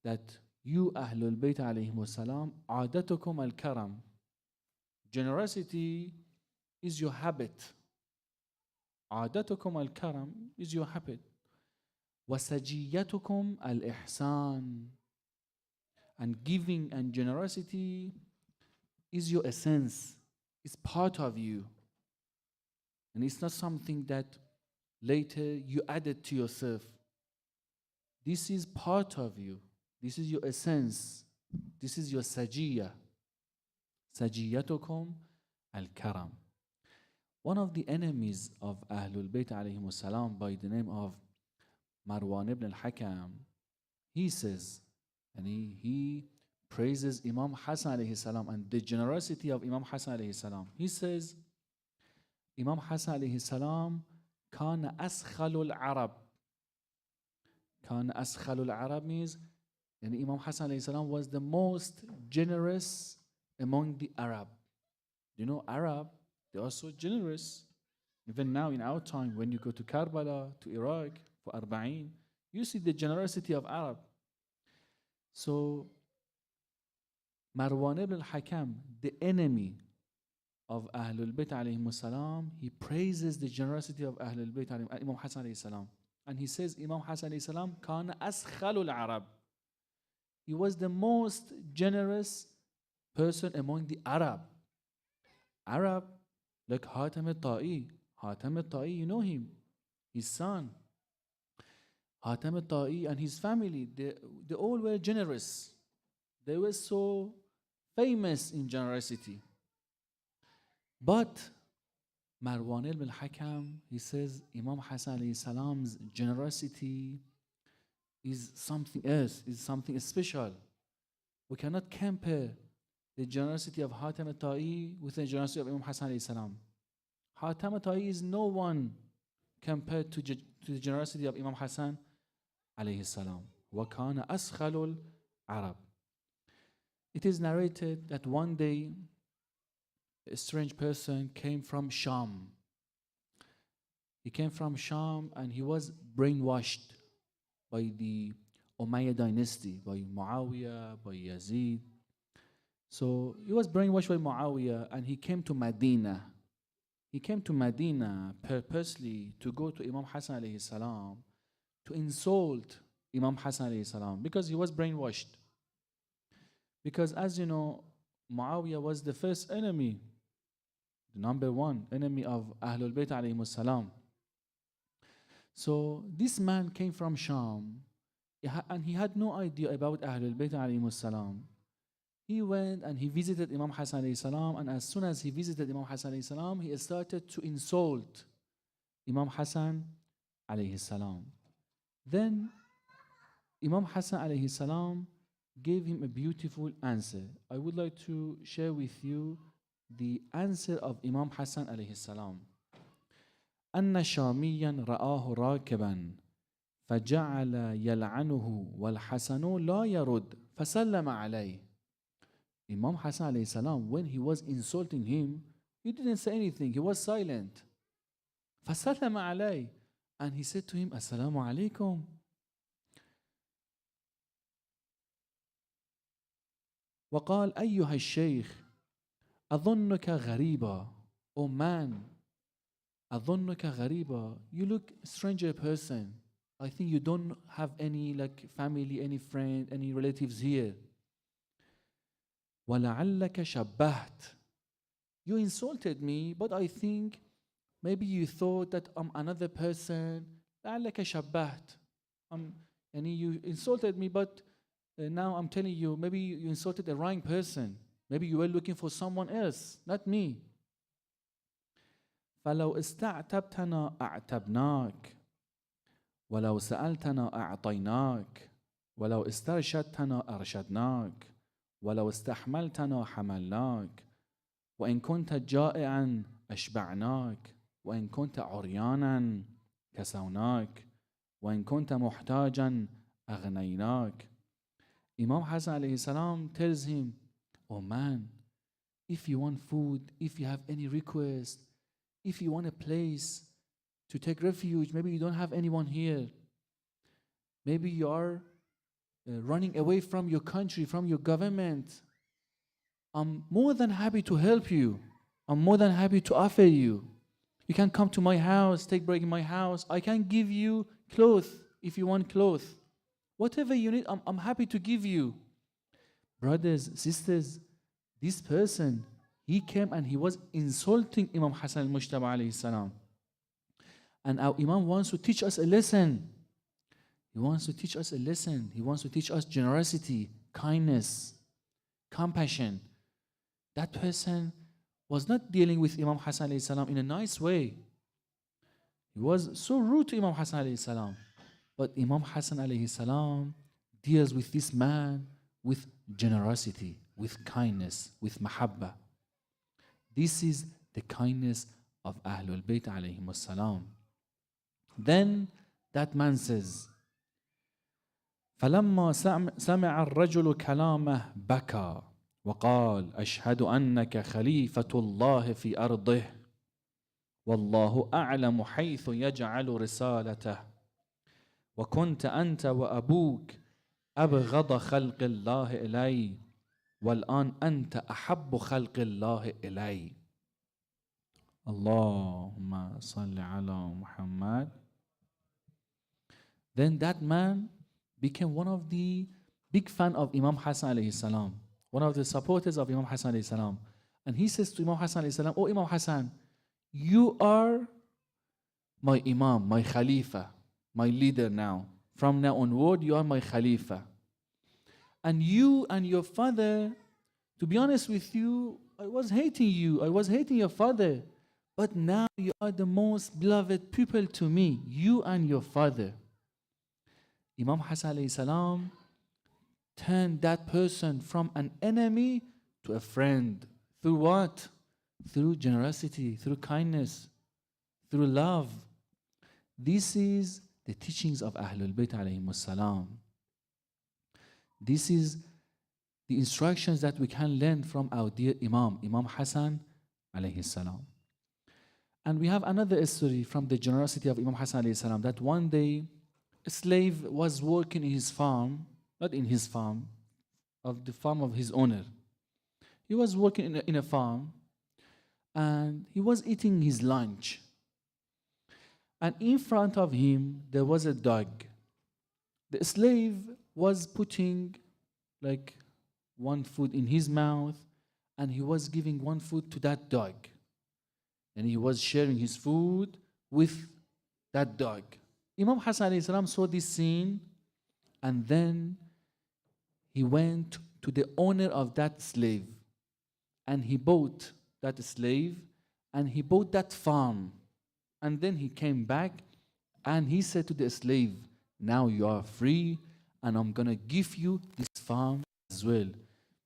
that You Ahlul Bayt alayhim salam, عادتكم الكرم. Generosity is your habit. عادتكم الكرم is your habit. وسجيتكم الإحسان. And giving and generosity is your essence. It's part of you. And it's not something that later you added to yourself. This is part of you. This is your essence. This is your sajiyah. Sajiyatukum al-karam. One of the enemies of Ahlul Bayt alayhim salam by the name of Marwan ibn al-Hakam, he says, and he praises Imam Hasan alayhi salam and the generosity of Imam Hasan alayhi salam. He says, Imam Hasan alayhi salam kana askhal al-Arab. Kana askhal al-Arab means, and Imam Hasan alayhi salam was the most generous among the Arab. You know, Arab, they are so generous. Even now in our time, when you go to Karbala, to Iraq, for Arba'in, you see the generosity of Arab. So, Marwan ibn al-Hakam, the enemy of Ahlul Bayt alayhim salam, he praises the generosity of Ahlul Bayt alayhim, Imam Hasan alayhi salam. And he says, Imam Hasan alayhi salam, kana askhalul Arab. He was the most generous person among the Arab. Arab, like Hatam al-Ta'i. Hatam al-Ta'i, you know him, his son. Hatam al-Ta'i and his family, they all were generous. They were so famous in generosity. But Marwan ibn al-Hakam, he says, Imam Hasan alayhi salam's generosity is something else, is something special. We cannot compare the generosity of Hatam al-Ta'i with the generosity of Imam Hasan alayhi salam. Hatam al-Ta'i is no one compared to the generosity of Imam Hasan alayhi salam. وَكَانَ أَسْخَلُ الْعَرَبِ. It is narrated that one day a strange person came from Sham. He came from Sham and he was brainwashed by the Umayyad dynasty, by Muawiyah, by Yazid. So he was brainwashed by Muawiyah and he came to Medina. He came to Medina purposely to go to Imam Hasan alayhi salam to insult Imam Hasan alayhi salam because he was brainwashed. Because as you know, Muawiyah was the first enemy, the number one enemy of Ahlul Bayt alayhim salam. So this man came from Sham and he had no idea about Ahlul Bayt alayhim salam. He went and he visited Imam Hasan alayhi salam, and as soon as he visited Imam Hasan alayhi salam, he started to insult Imam Hasan alayhi salam. Then Imam Hasan alayhi salam gave him a beautiful answer. I would like to share with you the answer of Imam Hasan alayhi salam. أن شاميا رآه راكبا فجعل يلعنه والحسن لا يرد فسلم عليه. Imam Hasan alayhi salam, when he was insulting him, he didn't say anything. He was silent. فسلم عليه, and he said to him, Assalamu alaikum. وقال أيها الشيخ أظنك غريبا. Oh man, أظنك غريبا. You look a stranger person. I think you don't have any like family, any friend, any relatives here. وَلَعَلَّكَ شَبَّهْتَ. You insulted me, but I think maybe you thought that I'm another person. لَعَلَّكَ شَبَّهْتَ. And you insulted me, but now I'm telling you, maybe you insulted the wrong person. Maybe you were looking for someone else, not me. فَلَوْ اسْتَعْتَبْتَنَا أَعْتَبْنَاكَ وَلَوْ سَأَلْتَنَا أَعْطَيْنَاكَ وَلَوْ اسْتَرْشَدْتَنَا أَرْشَدْنَاكَ ولو استحملتنا حملناك وإن كنت جائعا أشبعناك وإن كنت عريانا كسوناك وإن كنت محتاجا أغنيناك. Imam Hasan alayhi salam tells him, oh man, if you want food, if you have any request, if you want a place to take refuge, maybe you don't have anyone here, maybe you are running away from your country, from your government, I'm more than happy to help you. I'm more than happy to offer you. You can come to my house, take break in my house. I can give you clothes if you want clothes. Whatever you need, I'm happy to give you. Brothers, sisters, this person, he came and he was insulting Imam Hasan alMujtaba alayhi salam. And our Imam wants to teach us a lesson. He wants to teach us a lesson. He wants to teach us generosity, kindness, compassion. That person was not dealing with Imam Hasan alayhi salam in a nice way. He was so rude to Imam Hasan alayhi salam. But Imam Hasan alayhi salam deals with this man with generosity, with kindness, with mahabba. This is the kindness of Ahlul Bayt alayhim salam. Then that man says, فلما سمع الرجل كلامه بكى وقال أشهد أنك خليفة الله في أرضه والله أعلم حيث يجعل رسالته وكنت أنت وأبوك أبغض خلق الله إلي والآن أنت أحب خلق الله إلي. اللهم صل على محمد. Then that man became one of the big fan of Imam Hasan alayhi salam, one of the supporters of Imam Hasan alayhi salam. And he says to Imam Hasan alayhi salam, "Oh Imam Hasan, you are my Imam, my Khalifa, my leader now. From now onward, you are my Khalifa. And you and your father, to be honest with you, I was hating you. I was hating your father. But now you are the most beloved people to me, you and your father." Imam Hasan alayhi salam turned that person from an enemy to a friend. Through what? Through generosity, through kindness, through love. This is the teachings of Ahlul Bayt alayhim salam. This is the instructions that we can learn from our dear Imam, Imam Hasan alayhi salam. And we have another story from the generosity of Imam Hasan alayhi salam, that one day a slave was working in his farm, not in his farm, of the farm of his owner. He was working in a farm and he was eating his lunch. And in front of him there was a dog. The slave was putting like one food in his mouth and he was giving one food to that dog. And he was sharing his food with that dog. Imam Hasan alayhi salam saw this scene and then he went to the owner of that slave and he bought that slave and he bought that farm. And then he came back and he said to the slave, "Now you are free and I'm going to give you this farm as well,"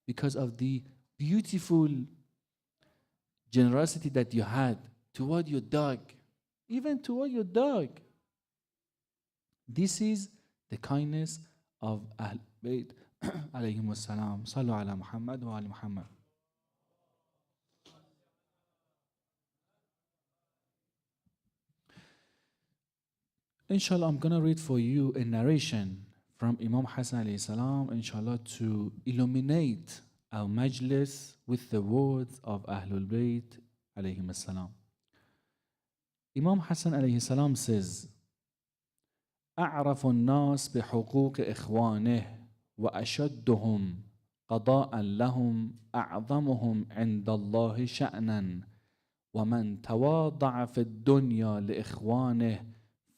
because of the beautiful generosity that you had toward your dog, even toward your dog. This is the kindness of Ahl Bayt alayhim salam. Sallu ala Muhammad wa ali Muhammad. Inshallah, I'm going to read for you a narration from Imam Hasan alayhi salam, inshallah, to illuminate our majlis with the words of Ahlul Bayt alayhim salam. Imam Hasan alayhi salam says, أعرف الناس بحقوق إخوانه وأشدهم قضاء لهم أعظمهم عند الله شأنا ومن تواضع في الدنيا لإخوانه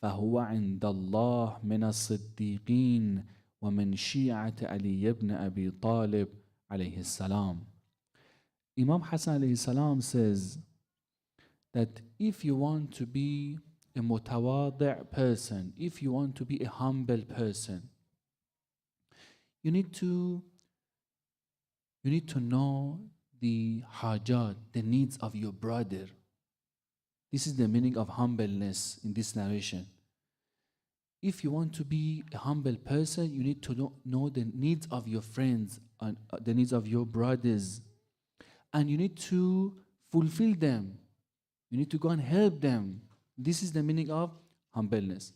فهو عند الله من الصديقين ومن شيعة علي بن أبي طالب عليه السلام. Imam Hasan alayhi salam says that if you want to be a mutawadi' person, if you want to be a humble person, you need to know the hajat, the needs of your brother. This is the meaning of humbleness in this narration. If you want to be a humble person, you need to know the needs of your friends and the needs of your brothers. And you need to fulfill them. You need to go and help them. This is the meaning of humbleness.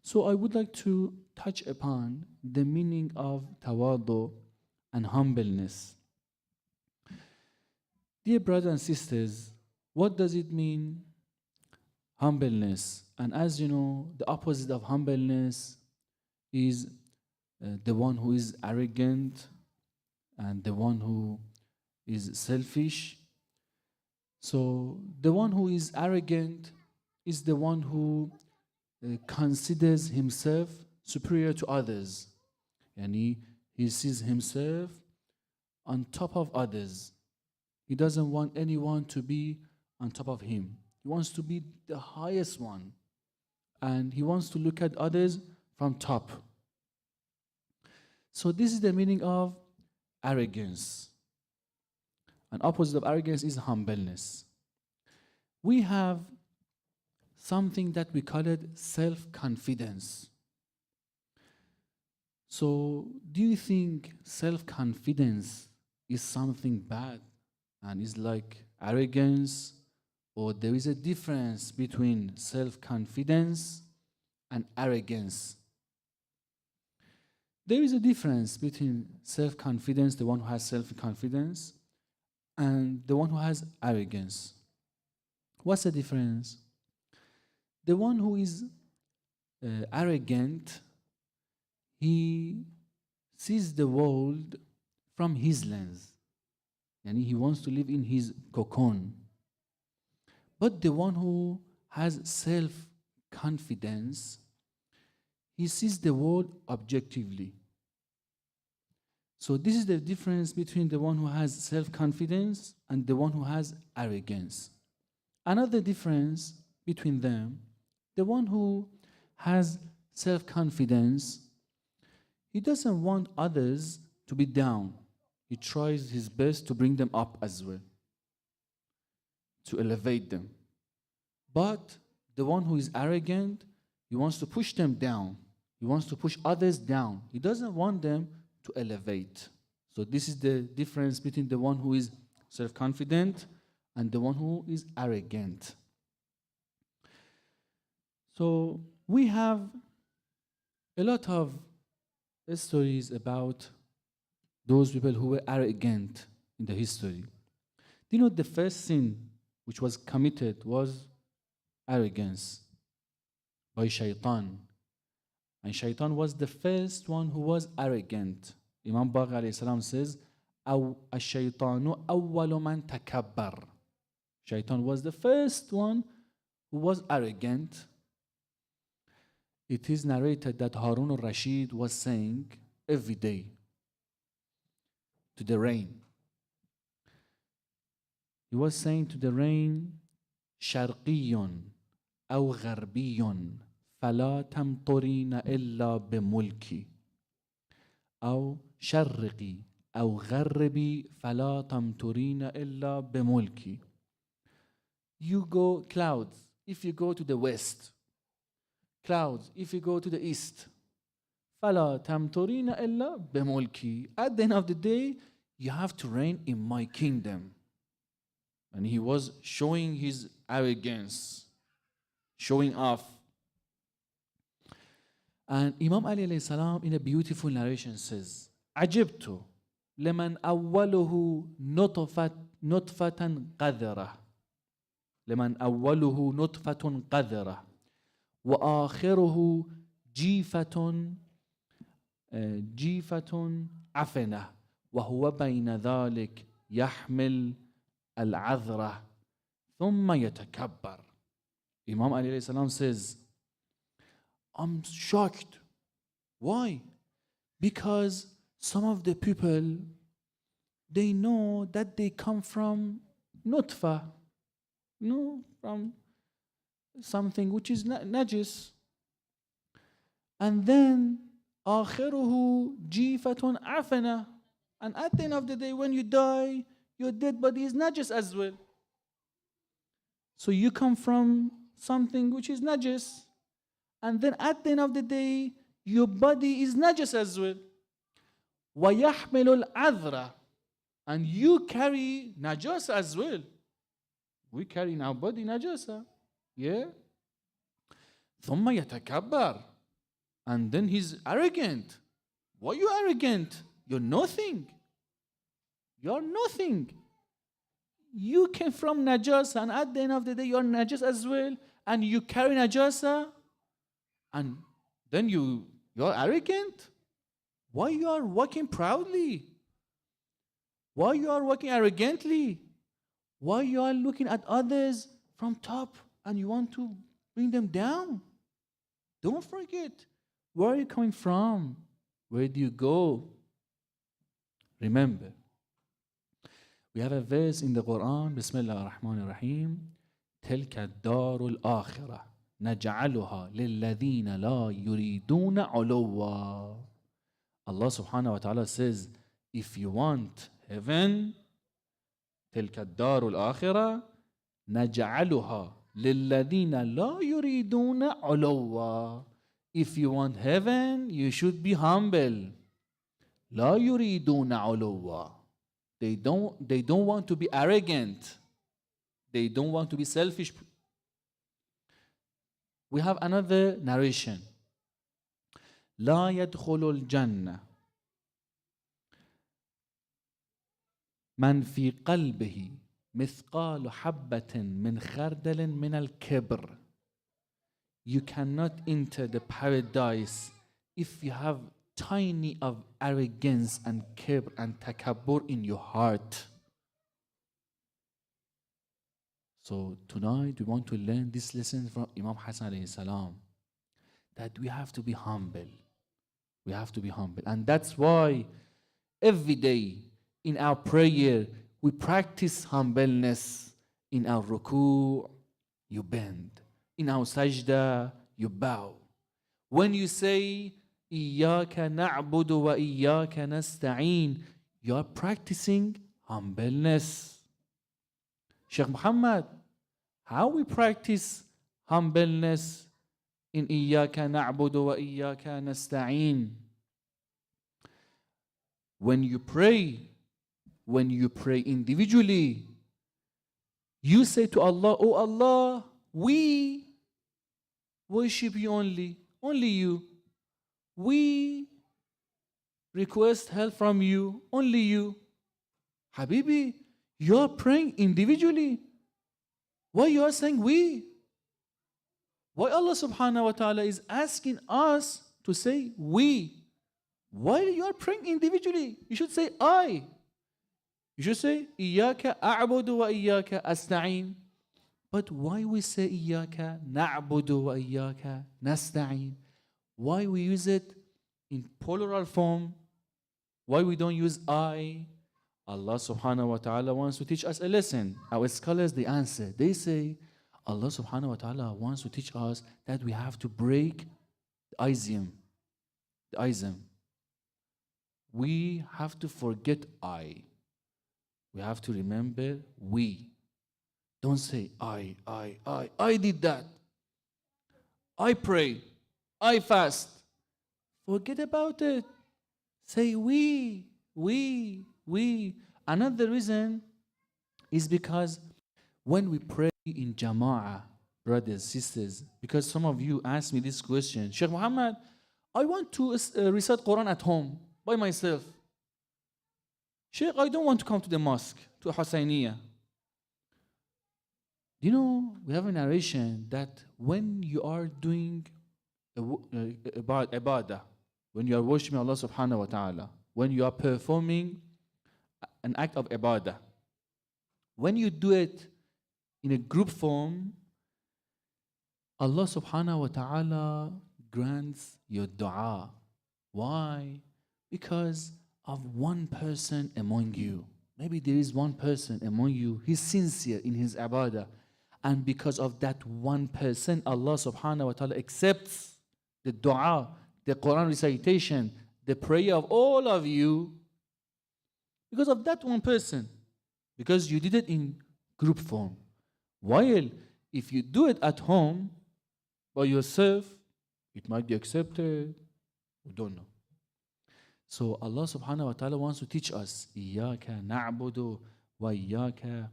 So I would like to touch upon the meaning of tawadu and humbleness. Dear brothers and sisters, what does it mean, humbleness? And as you know, the opposite of humbleness is the one who is arrogant and the one who is selfish. So the one who is arrogant is the one who considers himself superior to others. And he sees himself on top of others. He doesn't want anyone to be on top of him. He wants to be the highest one. And he wants to look at others from top. So this is the meaning of arrogance. An opposite of arrogance is humbleness. We have something that we call it self-confidence. So do you think self-confidence is something bad and is like arrogance, or there is a difference between self-confidence and arrogance? There is a difference between self-confidence, the one who has self-confidence, and the one who has arrogance. What's the difference? The one who is arrogant, he sees the world from his lens. And he wants to live in his cocoon. But the one who has self-confidence, he sees the world objectively. So this is the difference between the one who has self-confidence and the one who has arrogance. Another difference between them, the one who has self-confidence, he doesn't want others to be down. He tries his best to bring them up as well, to elevate them. But the one who is arrogant, he wants to push them down. He wants to push others down. He doesn't want them to elevate. So this is the difference between the one who is self-confident and the one who is arrogant. So we have a lot of stories about those people who were arrogant in the history. Do you know the first sin which was committed was arrogance by Shaitan? And Shaitan was the first one who was arrogant. Imam Baqir alayhi salam says, "Ash-shaytanu awwalu man takabbar." Shaitan was the first one who was arrogant. It is narrated that Harun al-Rashid was saying every day to the rain. He was saying to the rain, "Sharqiyun aw gharbiyun fala tamturina illa bimulki." أو شرقي أو غربي فلا تمطرين إلا بملكي. You go clouds if you go to the west, clouds if you go to the east. فلا تمطرين إلا بملكي. At the end of the day, you have to reign in my kingdom. And he was showing his arrogance, showing off. And Imam Ali alayhi salam in a beautiful narration says, "عجبت لمن أوله نطفة قذرة لمن أوله نطفة قذرة وآخره جيفة عفنة وهو بين ذلك يحمل العذرة ثم يتكبر." Imam Ali alayhi salam says, I'm shocked. Why? Because some of the people, they know that they come from nutfa, from something which is najis. And then, آخره جيفة عفنة. And at the end of the day, when you die, your dead body is najis as well. So you come from something which is najis. And then at the end of the day, your body is najis as well. وَيَحْمِلُ الْعَذْرَ. And you carry najasa as well. We carry in our body najasa. Yeah? ثُمَّ يَتَكَبَّرْ. And then he's arrogant. Why you arrogant? You're nothing. You're nothing. You came from najasa, and at the end of the day, you're najas as well, and you carry najasa, and then you're arrogant. Why you are walking proudly? Why you are walking arrogantly? Why you are looking at others from top and you want to bring them down? Don't forget, where are you coming from? Where do you go? Remember, we have a verse in the Quran, Bismillah ar-Rahman ar-Rahim, تلك الدار الآخرة نجعلها للذين لا يريدون علوا. Allah subhanahu wa ta'ala says, if you want heaven, تلك الدار الآخرة نجعلها للذين لا يريدون علوا. If you want heaven, you should be humble. لا يريدون علوا. They don't want to be arrogant. They don't want to be selfish. We have another narration. لا يدخل الجنة من في قلبه مثقال حبة من خردل من الكبر. You cannot enter the paradise if you have tiny of arrogance and kibr and takabbur in your heart. So tonight we want to learn this lesson from Imam Hasan alayhi salam, that we have to be humble. We have to be humble. And that's why every day in our prayer we practice humbleness. In our ruku' you bend. In our sajda you bow. When you say إِيَّاكَ نَعْبُدُ وَإِيَّاكَ نَسْتَعِينُ, you are practicing humbleness. Sheikh Mohammed, how we practice humbleness in إِيَّاكَ نَعْبُدُ وَإِيَّاكَ نَسْتَعِينُ? When you pray individually, you say to Allah, oh Allah, we worship you only you. We request help from you, only you. Habibi, you are praying individually. Why you are saying we? Why Allah subhanahu wa ta'ala is asking us to say we? Why you are praying individually? You should say I. You should say إِيَّاكَ أَعْبُدُ وَإِيَّاكَ أَسْتَعِينُ. But why we say إِيَّاكَ نَعْبُدُ وَإِيَّاكَ نَسْتَعِينُ? Why we use it in plural form? Why we don't use I? Allah subhanahu wa ta'ala wants to teach us a lesson. Our scholars, they answer. They say, Allah subhanahu wa ta'ala wants to teach us that we have to break the ism. The ism. We have to forget I. We have to remember we. Don't say I did that. I pray. I fast. Forget about it. Say we. Another reason is because when we pray in jama'ah, brothers, sisters, because some of you asked me this question, Sheikh Mohammed, I want to recite Quran at home by myself. Sheikh, I don't want to come to the mosque, to Husayniyah. You know, we have a narration that when you are doing ibadah, when you are worshiping Allah subhanahu wa ta'ala, when you are performing an act of ibadah, when you do it in a group form, Allah subhanahu wa ta'ala grants your dua. Why? Because of one person among you. Maybe there is one person among you, he's sincere in his ibadah. And because of that one person, Allah subhanahu wa ta'ala accepts the dua, the Quran recitation, the prayer of all of you. Because of that one person. Because you did it in group form. While if you do it at home by yourself, it might be accepted. We don't know. So Allah subhanahu wa ta'ala wants to teach us, إِيَّاكَ نَعْبُدُ وَإِيَّاكَ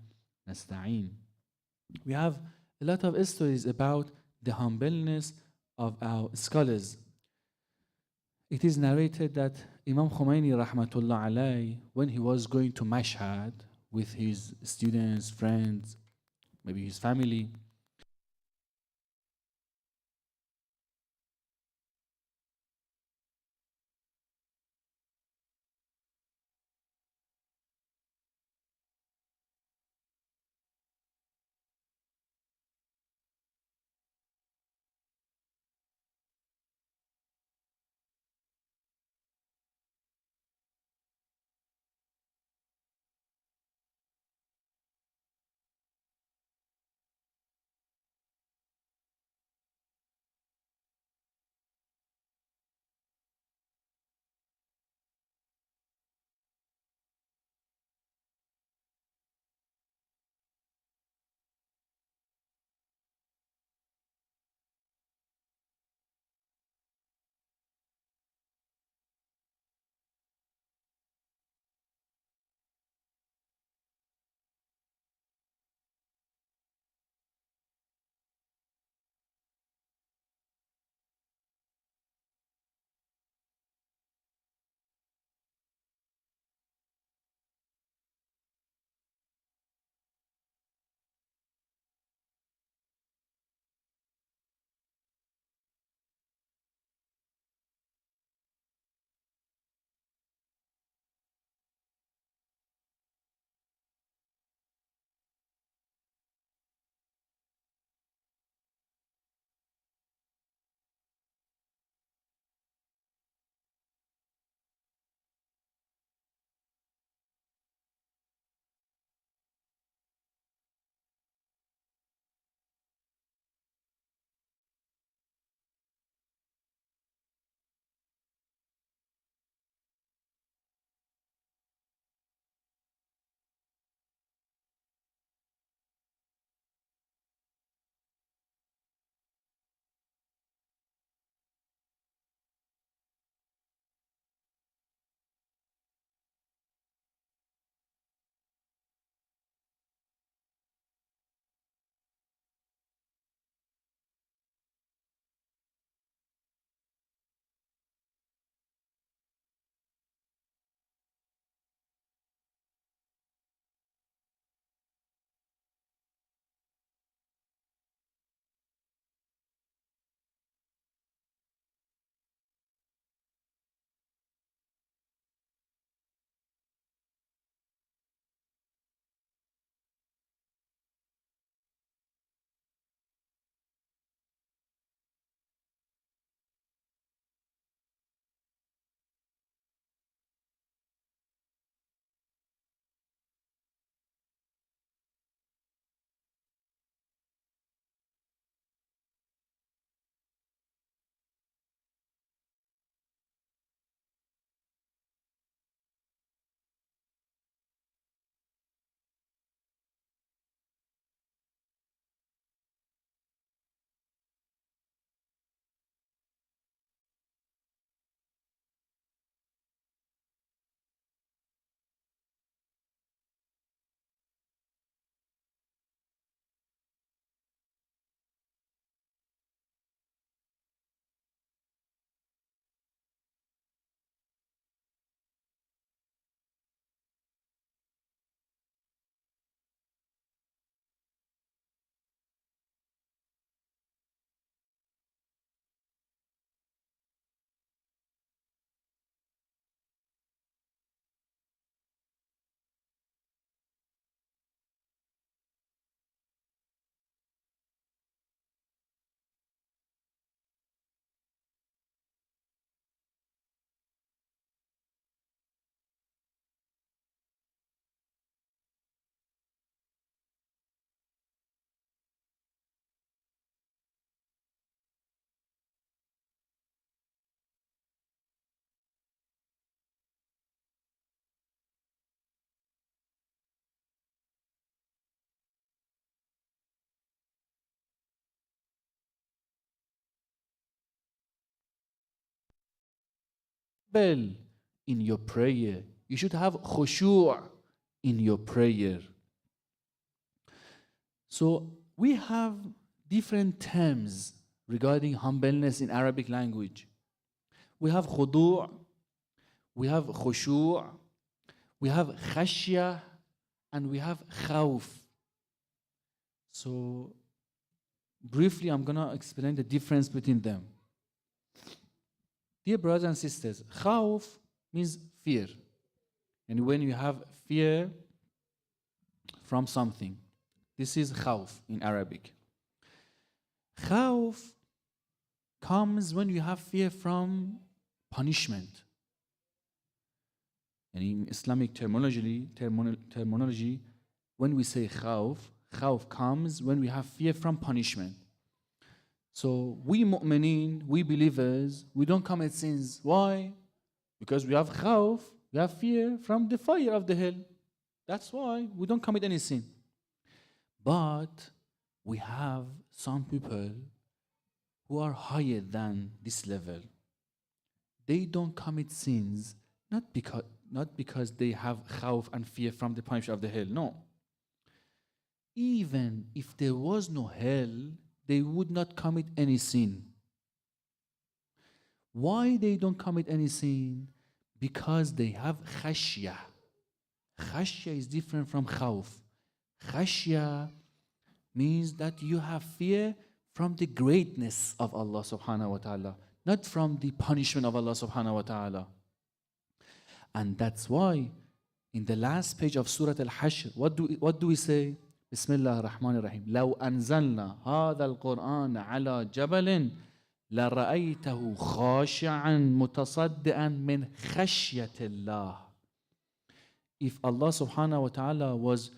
نَسْتَعِينُ. We have a lot of stories about the humbleness of our scholars. It is narrated that Imam Khomeini rahmatullah alayh, when he was going to Mashhad with his students, friends, maybe his family, well, in your prayer, you should have khushu' in your prayer. So we have different terms regarding humbleness in Arabic language. we have khudu', we have khushu', we have khashya, and we have khawf. So briefly, I'm going to explain the difference between them. Dear brothers and sisters, khawf means fear. And when you have fear from something, this is khawf in Arabic. Khawf comes when you have fear from punishment. And in Islamic terminology, when we say khawf comes when we have fear from punishment. So we mu'mineen, we believers, we don't commit sins. Why? Because we have khawf, we have fear from the fire of the hell. That's why we don't commit any sin. But we have some people who are higher than this level. They don't commit sins not because they have khawf and fear from the punishment of the hell. No. Even if there was no hell, they would not commit any sin. Why they don't commit any sin? Because they have khashya. Khashya is different from khawf. Khashya means that you have fear from the greatness of Allah subhanahu wa ta'ala, not from the punishment of Allah subhanahu wa ta'ala. And that's why in the last page of Surah Al-Hashr, what do we say? Bismillah ar-Rahman ar-Rahim. لو أنزلنا هذا القرآن على جبل لرأيته خاشعا متصدعا من خشية الله. If Allah subhanahu wa ta'ala was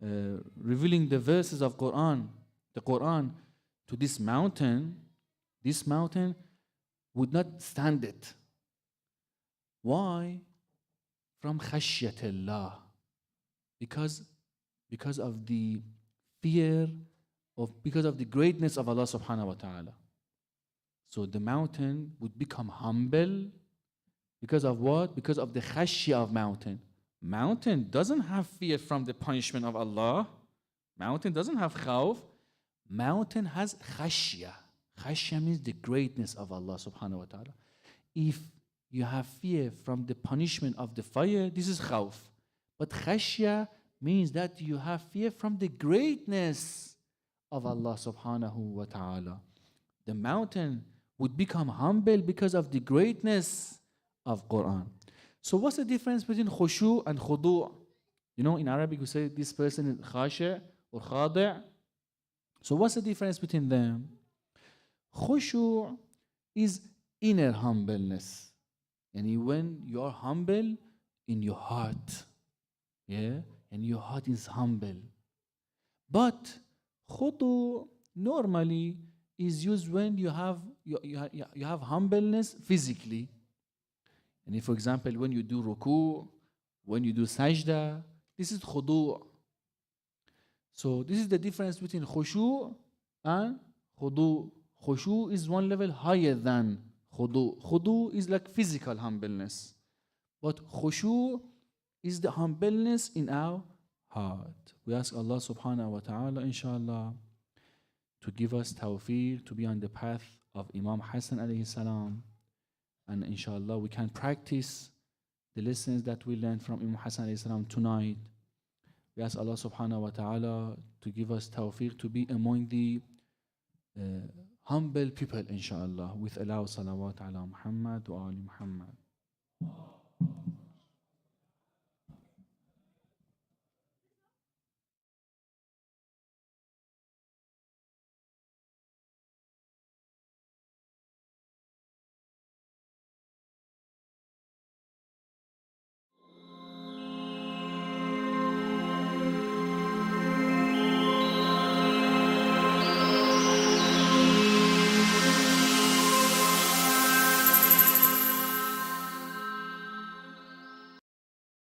revealing the verses of the Quran to this mountain would not stand it. Why? From khashyatullah. Because of the fear because of the greatness of Allah subhanahu wa ta'ala. So the mountain would become humble because of what? Because of the khashya of mountain. Mountain doesn't have fear from the punishment of Allah. Mountain doesn't have khawf. Mountain has khashya. Khashya means the greatness of Allah subhanahu wa ta'ala. If you have fear from the punishment of the fire, this is khawf. But khashya means that you have fear from the greatness of Allah subhanahu wa ta'ala. The mountain would become humble because of the greatness of Quran. So what's the difference between khushu and khudu'? You know, in Arabic we say this person is khashi' or khadi'. So what's the difference between them? Khushu' is inner humbleness. And when you are humble in your heart, yeah, and your heart is humble. But khudu' normally is used when you have humbleness physically. And if, for example, when you do ruku', when you do sajda, this is khudu'. So this is the difference between khushu' and khudu'. Khushu' is one level higher than khudu'. Khudu' is like physical humbleness. But khushu' is the humbleness in our heart. We ask Allah subhanahu wa ta'ala, inshallah, to give us tawfiq to be on the path of Imam Hasan alayhi salam. And inshallah, we can practice the lessons that we learned from Imam Hasan alayhi salam tonight. We ask Allah subhanahu wa ta'ala to give us tawfiq to be among the humble people, inshallah, with Allah salawat ala Muhammad wa ali Muhammad.